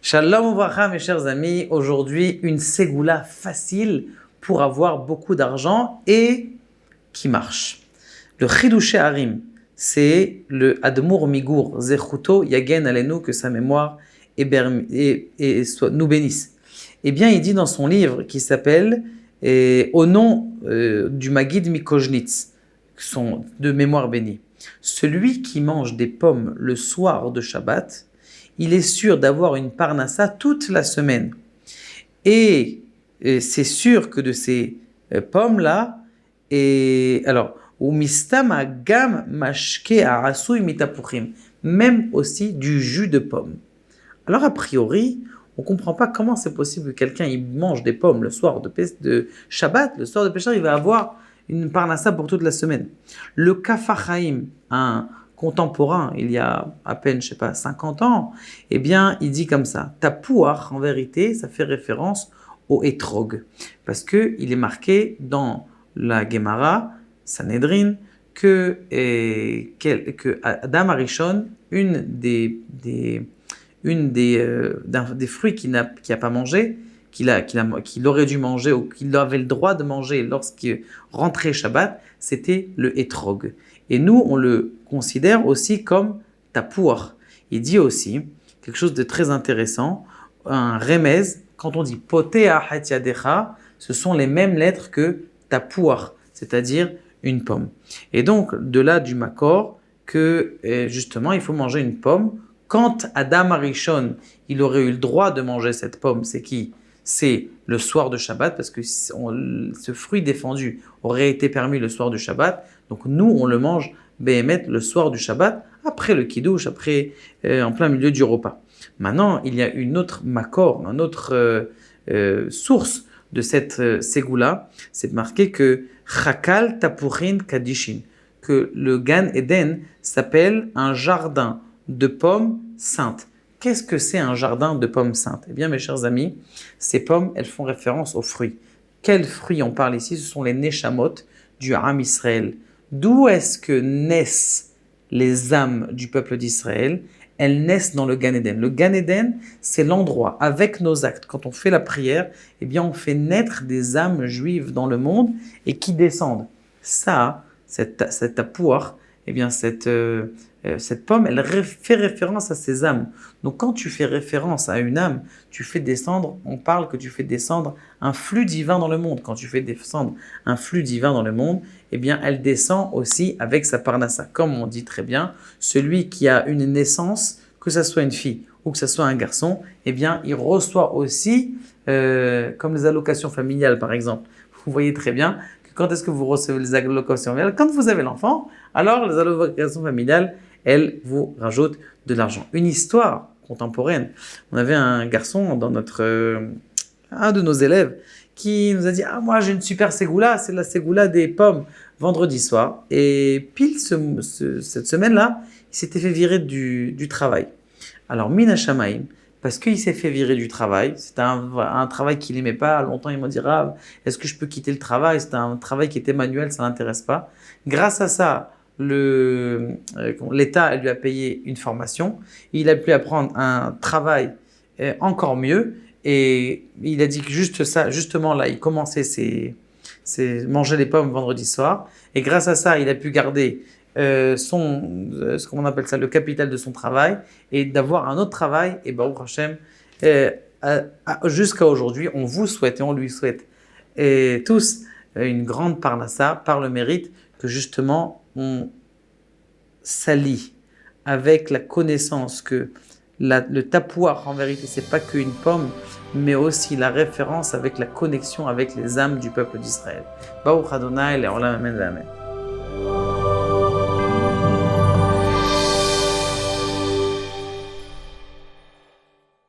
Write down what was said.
Shalom Uvracha, mes chers amis. Aujourd'hui, une ségoula facile pour avoir beaucoup d'argent et qui marche. Le Chidouché Harim, c'est le Admour Migour Zechuto Yagen Alenu, que sa mémoire nous bénisse. Eh bien, il dit dans son livre qui s'appelle Au nom du Magid Mikojnitz, son de mémoire bénie. Celui qui mange des pommes le soir de Shabbat, il est sûr d'avoir une parnassa toute la semaine. Et c'est sûr que de ces pommes-là, même aussi du jus de pomme. Alors, a priori, on ne comprend pas comment c'est possible que quelqu'un il mange des pommes le soir de Shabbat, le soir de Pêcheur, il va avoir une parnassa pour toute la semaine. Le Kafachaim, un contemporain, il y a à peine, 50 ans, eh bien, il dit comme ça. Tapouach, en vérité, ça fait référence au Etrog. Parce qu'il est marqué dans la Gemara, Sanhedrin, que Adam Arishon, une des fruits qu'il n'a pas mangé, qu'il aurait dû manger ou qu'il avait le droit de manger lorsqu'il rentrait Shabbat, c'était le Etrog. Et nous, on le considère aussi comme tapouach. Il dit aussi quelque chose de très intéressant, un remez, quand on dit poté ahatiadecha, ce sont les mêmes lettres que tapouach, c'est-à-dire une pomme. Et donc, de là du makor, que justement, il faut manger une pomme. Quand Adam Arishon, il aurait eu le droit de manger cette pomme, c'est qui ? C'est le soir de Shabbat, parce que ce fruit défendu aurait été permis le soir du Shabbat. Donc nous, on le mange béhémet le soir du Shabbat, après le kiddush, en plein milieu du repas. Maintenant, il y a une autre makor, une autre source de cette ségoula. C'est marqué que Chakal Tapurin Kadishin, que le Gan Eden s'appelle un jardin de pommes saintes. Qu'est-ce que c'est un jardin de pommes saintes ? Eh bien, mes chers amis, ces pommes, elles font référence aux fruits. Quels fruits on parle ici ? Ce sont les Neshamot du Ham Israël. D'où est-ce que naissent les âmes du peuple d'Israël ? Elles naissent dans le Gan Eden. Le Gan Eden, c'est l'endroit, avec nos actes, quand on fait la prière, eh bien, on fait naître des âmes juives dans le monde et qui descendent. Ça, cette tapouach, eh bien, cette pomme, elle fait référence à ces âmes. Donc, quand tu fais référence à une âme, tu fais descendre, on parle que tu fais descendre un flux divin dans le monde. Quand tu fais descendre un flux divin dans le monde, eh bien, elle descend aussi avec sa parnassa. Comme on dit très bien, celui qui a une naissance, que ce soit une fille ou que ce soit un garçon, eh bien, il reçoit aussi, comme les allocations familiales, par exemple. Vous voyez très bien que quand est-ce que vous recevez les allocations familiales ? Quand vous avez l'enfant, alors les allocations familiales, elles vous rajoutent de l'argent. Une histoire contemporaine. On avait un garçon dans un de nos élèves qui nous a dit « Ah, moi j'ai une super ségoula, c'est la ségoula des pommes vendredi soir. » Et pile cette semaine-là, il s'était fait virer du travail. Alors, Mina Shamaim, parce qu'il s'est fait virer du travail, c'était un travail qu'il n'aimait pas. Longtemps, il m'a dit « Rav, est-ce que je peux quitter le travail ?» C'était un travail qui était manuel, ça ne l'intéresse pas. Grâce à ça, l'État lui a payé une formation, il a pu apprendre un travail encore mieux, et il a dit que justement là, il commençait manger les pommes vendredi soir, et grâce à ça, il a pu garder ce qu'on appelle ça, le capital de son travail, et d'avoir un autre travail, et Baruch Hashem, jusqu'à aujourd'hui, on vous souhaite et on lui souhaite tous une grande parnassa par le mérite que justement on s'allie avec la connaissance que le tapouach, en vérité, c'est pas qu'une pomme, mais aussi la référence avec la connexion avec les âmes du peuple d'Israël. Baruch Adonai, le'olam amen ve'amen.